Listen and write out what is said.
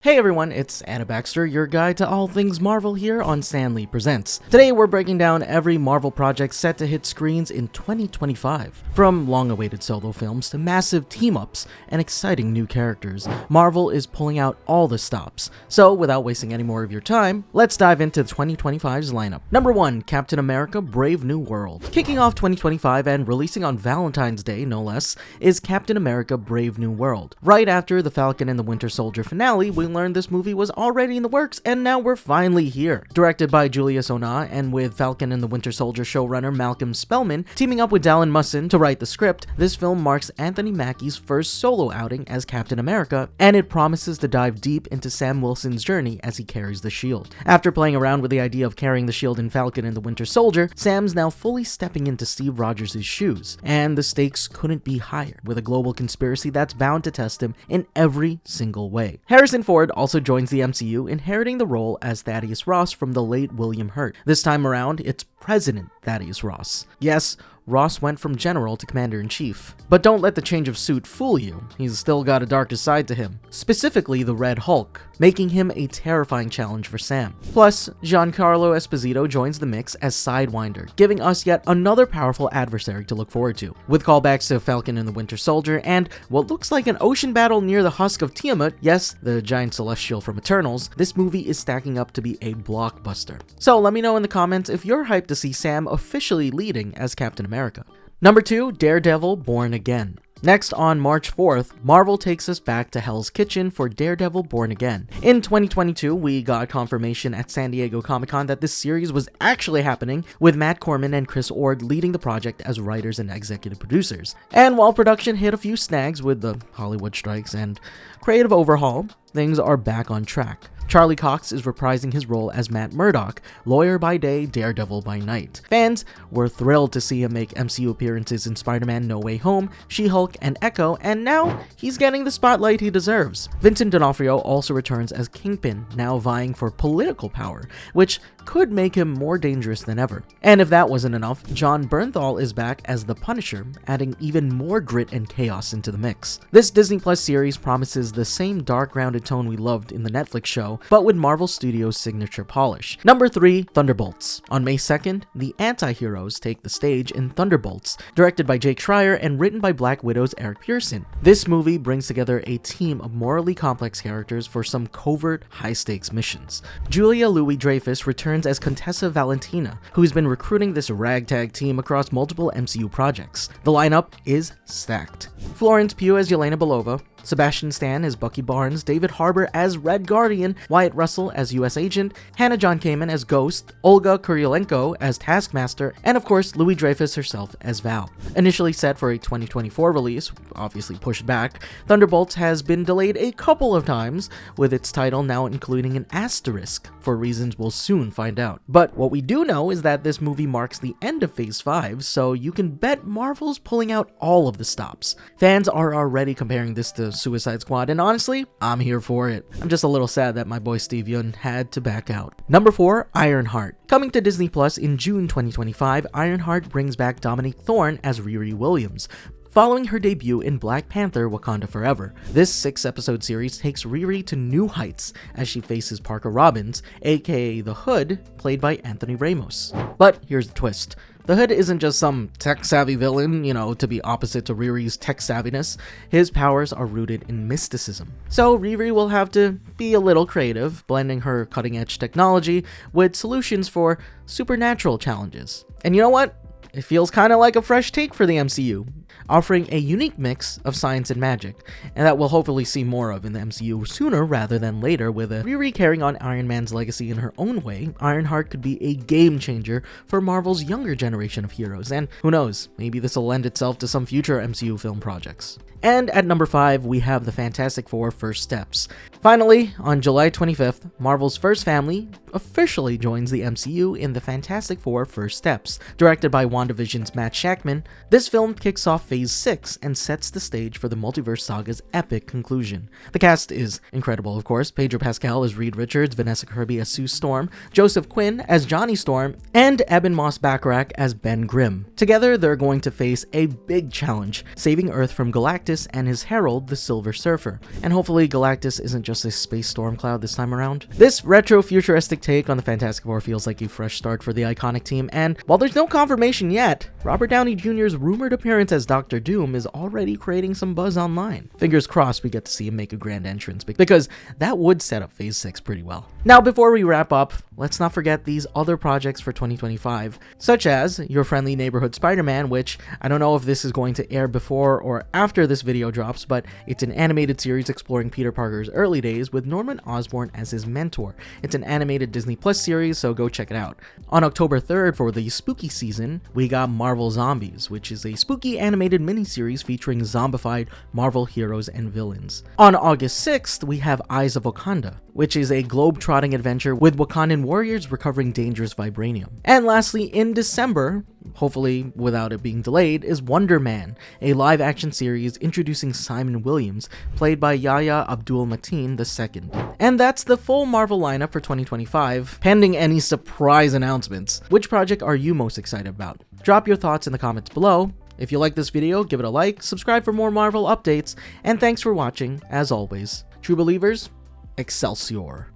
Hey everyone, it's Anibaxter, your guide to all things Marvel here on Stanley Presents. Today we're breaking down every Marvel project set to hit screens in 2025. From long-awaited solo films to massive team-ups and exciting new characters, Marvel is pulling out all the stops. So without wasting any more of your time, let's dive into 2025's lineup. Number 1, Captain America Brave New World. Kicking off 2025 and releasing on Valentine's Day, no less, is Captain America Brave New World. Right after the Falcon and the Winter Soldier finale, we learned this movie was already in the works, and now we're finally here. Directed by Julius Onah, and with Falcon and the Winter Soldier showrunner Malcolm Spellman teaming up with Dallin Musson to write the script, this film marks Anthony Mackie's first solo outing as Captain America, and it promises to dive deep into Sam Wilson's journey as he carries the shield. After playing around with the idea of carrying the shield in Falcon and the Winter Soldier, Sam's now fully stepping into Steve Rogers' shoes, and the stakes couldn't be higher, with a global conspiracy that's bound to test him in every single way. Harrison Ford also joins the MCU, inheriting the role as Thaddeus Ross from the late William Hurt. This time around, it's President Thaddeus Ross. Yes, Ross went from general to commander-in-chief. But don't let the change of suit fool you. He's still got a darker side to him, specifically the Red Hulk, making him a terrifying challenge for Sam. Plus, Giancarlo Esposito joins the mix as Sidewinder, giving us yet another powerful adversary to look forward to. With callbacks to Falcon and the Winter Soldier and what looks like an ocean battle near the husk of Tiamat, yes, the giant celestial from Eternals, this movie is stacking up to be a blockbuster. So let me know in the comments if you're hyped to see Sam officially leading as Captain America. Number 2, Daredevil Born Again. Next, on March 4th, Marvel takes us back to Hell's Kitchen for Daredevil Born Again. In 2022, we got confirmation at San Diego Comic-Con that this series was actually happening, with Matt Corman and Chris Ord leading the project as writers and executive producers. And while production hit a few snags with the Hollywood strikes and creative overhaul, things are back on track. Charlie Cox is reprising his role as Matt Murdock, lawyer by day, daredevil by night. Fans were thrilled to see him make MCU appearances in Spider-Man No Way Home, She-Hulk, and Echo, and now he's getting the spotlight he deserves. Vincent D'Onofrio also returns as Kingpin, now vying for political power, which could make him more dangerous than ever. And if that wasn't enough, Jon Bernthal is back as the Punisher, adding even more grit and chaos into the mix. This Disney Plus series promises the same dark, grounded tone we loved in the Netflix show, but with Marvel Studios' signature polish. Number 3, Thunderbolts. On May 2nd, the anti-heroes take the stage in Thunderbolts, directed by Jake Schreier and written by Black Widow's Eric Pearson. This movie brings together a team of morally complex characters for some covert, high-stakes missions. Julia Louis-Dreyfus returns as Contessa Valentina, who's been recruiting this ragtag team across multiple MCU projects. The lineup is stacked. Florence Pugh as Yelena Belova, Sebastian Stan as Bucky Barnes, David Harbour as Red Guardian, Wyatt Russell as U.S. Agent, Hannah John Kamen as Ghost, Olga Kurylenko as Taskmaster, and of course Louis Dreyfus herself as Val. Initially set for a 2024 release, obviously pushed back, Thunderbolts has been delayed a couple of times, with its title now including an asterisk for reasons we'll soon find out. But what we do know is that this movie marks the end of Phase 5, so you can bet Marvel's pulling out all of the stops. Fans are already comparing this to Suicide Squad, and honestly, I'm here for it. I'm just a little sad that my boy Steve Yeun had to back out. Number 4, Ironheart. Coming to Disney Plus in June 2025, Ironheart brings back Dominique Thorne as Riri Williams, following her debut in Black Panther: Wakanda Forever. This 6-episode series takes Riri to new heights as she faces Parker Robbins, aka the Hood, played by Anthony Ramos. But here's the twist. The Hood isn't just some tech-savvy villain, to be opposite to Riri's tech-savviness. His powers are rooted in mysticism. So Riri will have to be a little creative, blending her cutting-edge technology with solutions for supernatural challenges. And you know what? It feels kind of like a fresh take for the MCU, offering a unique mix of science and magic, and that we'll hopefully see more of in the MCU sooner rather than later. With Riri carrying on Iron Man's legacy in her own way, Ironheart could be a game changer for Marvel's younger generation of heroes, and who knows, maybe this will lend itself to some future MCU film projects. And at number 5, we have the Fantastic Four First Steps. Finally, on July 25th, Marvel's first family officially joins the MCU in the Fantastic Four First Steps. Directed by WandaVision's Matt Shakman, this film kicks off Phase Phase 6 and sets the stage for the Multiverse Saga's epic conclusion. The cast is incredible, of course. Pedro Pascal as Reed Richards, Vanessa Kirby as Sue Storm, Joseph Quinn as Johnny Storm, and Eben Moss-Bachrach as Ben Grimm. Together, they're going to face a big challenge, saving Earth from Galactus and his herald, the Silver Surfer. And hopefully Galactus isn't just a space storm cloud this time around. This retro-futuristic take on the Fantastic Four feels like a fresh start for the iconic team, and while there's no confirmation yet, Robert Downey Jr.'s rumored appearance as Doctor Doom is already creating some buzz online. Fingers crossed we get to see him make a grand entrance, because that would set up Phase 6 pretty well. Now, before we wrap up, let's not forget these other projects for 2025, such as Your Friendly Neighborhood Spider-Man, which I don't know if this is going to air before or after this video drops, but it's an animated series exploring Peter Parker's early days with Norman Osborn as his mentor. It's an animated Disney Plus series, so go check it out. On October 3rd, for the spooky season, we got Marvel Zombies, which is a spooky animated miniseries featuring zombified Marvel heroes and villains. On August 6th, we have Eyes of Wakanda, which is a globe-trotting adventure with Wakandan warriors recovering dangerous vibranium. And lastly, in December, hopefully without it being delayed, is Wonder Man, a live-action series introducing Simon Williams, played by Yahya Abdul-Mateen II. And that's the full Marvel lineup for 2025, pending any surprise announcements. Which project are you most excited about? Drop your thoughts in the comments below. If you like this video, give it a like, subscribe for more Marvel updates, and thanks for watching, as always. True believers, Excelsior.